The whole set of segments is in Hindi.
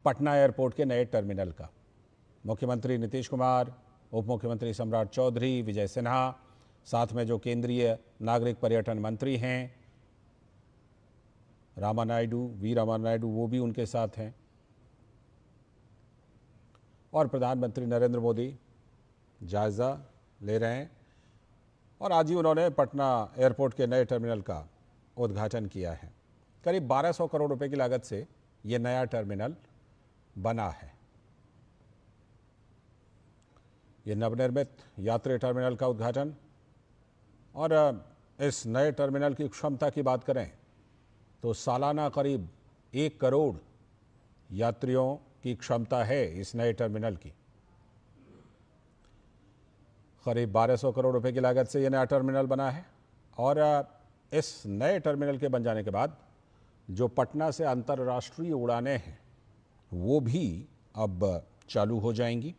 पटना एयरपोर्ट के नए टर्मिनल का। मुख्यमंत्री नीतीश कुमार, उप मुख्यमंत्री सम्राट चौधरी, विजय सिन्हा, साथ में जो केंद्रीय नागरिक पर्यटन मंत्री हैं वी रामानायडू, वो भी उनके साथ हैं, और प्रधानमंत्री नरेंद्र मोदी जायज़ा ले रहे हैं। और आज ही उन्होंने पटना एयरपोर्ट के नए टर्मिनल का उद्घाटन किया है। करीब 1200 करोड़ रुपए की लागत से ये नया टर्मिनल बना है। ये नवनिर्मित यात्री टर्मिनल का उद्घाटन, और इस नए टर्मिनल की क्षमता की बात करें तो सालाना करीब 1 करोड़ यात्रियों की क्षमता है इस नए टर्मिनल की। करीब 1200 करोड़ रुपए की लागत से यह नया टर्मिनल बना है, और इस नए टर्मिनल के बन जाने के बाद जो पटना से अंतर्राष्ट्रीय उड़ानें हैं वो भी अब चालू हो जाएंगी।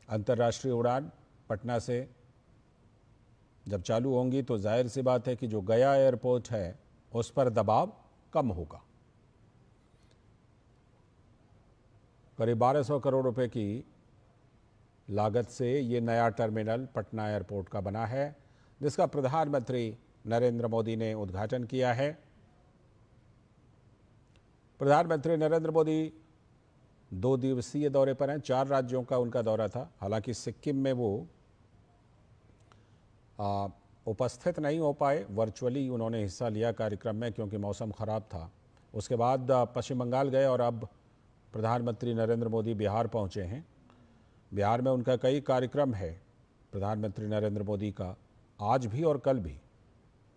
अंतर्राष्ट्रीय उड़ान पटना से जब चालू होंगी तो जाहिर सी बात है कि जो गया एयरपोर्ट है उस पर दबाव कम होगा। करीब 1200 करोड़ रुपए की लागत से ये नया टर्मिनल पटना एयरपोर्ट का बना है, जिसका प्रधानमंत्री नरेंद्र मोदी ने उद्घाटन किया है। प्रधानमंत्री नरेंद्र मोदी 2 दिवसीय दौरे पर हैं। 4 राज्यों का उनका दौरा था। हालांकि सिक्किम में वो उपस्थित नहीं हो पाए, वर्चुअली उन्होंने हिस्सा लिया कार्यक्रम में क्योंकि मौसम ख़राब था। उसके बाद पश्चिम बंगाल गए और अब प्रधानमंत्री नरेंद्र मोदी बिहार पहुंचे हैं। बिहार में उनका कई कार्यक्रम है। प्रधानमंत्री नरेंद्र मोदी का आज भी और कल भी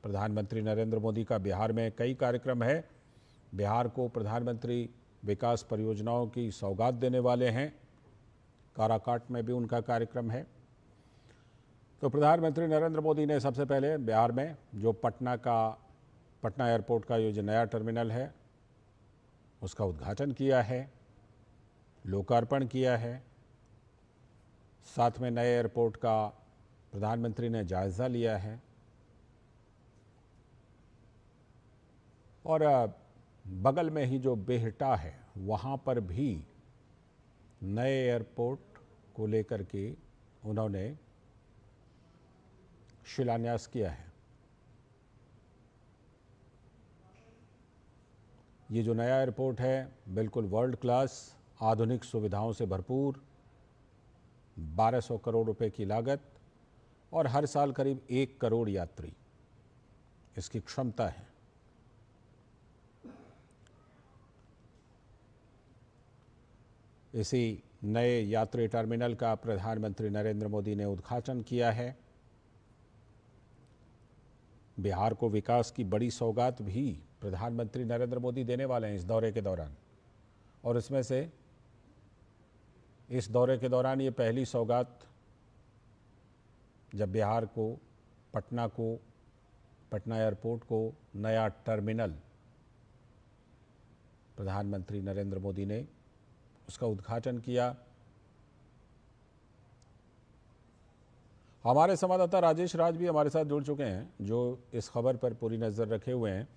प्रधानमंत्री नरेंद्र मोदी का बिहार में कई कार्यक्रम है। बिहार को प्रधानमंत्री विकास परियोजनाओं की सौगात देने वाले हैं। काराकाट में भी उनका कार्यक्रम है। तो प्रधानमंत्री नरेंद्र मोदी ने सबसे पहले बिहार में जो पटना एयरपोर्ट का ये जो नया टर्मिनल है उसका उद्घाटन किया है, लोकार्पण किया है। साथ में नए एयरपोर्ट का प्रधानमंत्री ने जायज़ा लिया है, और बगल में ही जो बेहटा है वहाँ पर भी नए एयरपोर्ट को लेकर के उन्होंने शिलान्यास किया है। ये जो नया एयरपोर्ट है बिल्कुल वर्ल्ड क्लास, आधुनिक सुविधाओं से भरपूर, 1200 करोड़ रुपए की लागत, और हर साल करीब 1 करोड़ यात्री इसकी क्षमता है। इसी नए यात्री टर्मिनल का प्रधानमंत्री नरेंद्र मोदी ने उद्घाटन किया है। बिहार को विकास की बड़ी सौगात भी प्रधानमंत्री नरेंद्र मोदी देने वाले हैं इस दौरे के दौरान, और इसमें से इस दौरे के दौरान ये पहली सौगात जब बिहार को, पटना एयरपोर्ट को नया टर्मिनल प्रधानमंत्री नरेंद्र मोदी ने उसका उद्घाटन किया। हमारे संवाददाता राजेश राज भी हमारे साथ जुड़ चुके हैं जो इस खबर पर पूरी नज़र रखे हुए हैं।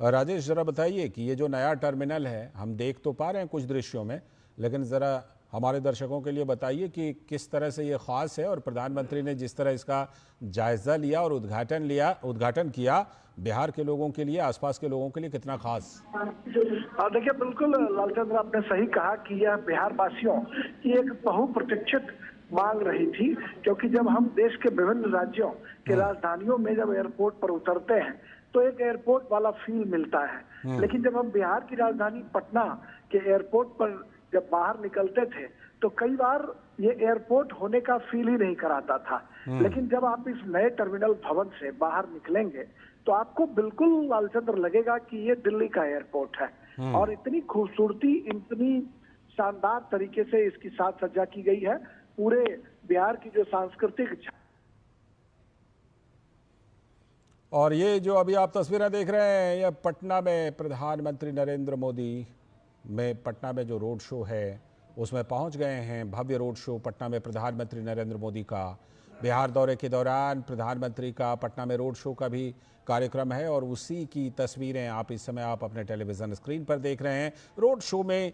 राजेश, ज़रा बताइए कि ये जो नया टर्मिनल है, हम देख तो पा रहे हैं कुछ दृश्यों में, लेकिन ज़रा हमारे दर्शकों के लिए बताइए कि किस तरह से ये ख़ास है, और प्रधानमंत्री ने जिस तरह इसका जायज़ा लिया और उद्घाटन किया, बिहार के लोगों के लिए, आसपास के लोगों के लिए कितना खास? देखिए, बिल्कुल लालचंद्र, आपने सही कहा कि यह बिहार वासियों की एक बहुप्रतीक्षित मांग रही थी, क्योंकि जब हम देश के विभिन्न राज्यों के राजधानियों में जब एयरपोर्ट पर उतरते हैं तो एक एयरपोर्ट वाला फील मिलता है, लेकिन जब हम बिहार की राजधानी पटना के एयरपोर्ट पर जब बाहर निकलते थे तो कई बार ये एयरपोर्ट होने का फील ही नहीं कराता था। लेकिन जब आप इस नए टर्मिनल भवन से बाहर निकलेंगे तो आपको बिल्कुल लालचंद्र लगेगा कि ये दिल्ली का एयरपोर्ट है, और इतनी खूबसूरती, इतनी शानदार तरीके से इसकी साज सज्जा की गई है। पूरे बिहार की जो सांस्कृतिक, और ये जो अभी आप तस्वीरें देख रहे हैं, यह पटना में प्रधानमंत्री नरेंद्र मोदी में पटना में जो रोड शो है उसमें पहुंच गए हैं। भव्य रोड शो पटना में प्रधानमंत्री नरेंद्र मोदी का बिहार दौरे के दौरान प्रधानमंत्री का पटना में रोड शो का भी कार्यक्रम है और उसी की तस्वीरें आप इस समय आप अपने टेलीविजन स्क्रीन पर देख रहे हैं। रोड शो में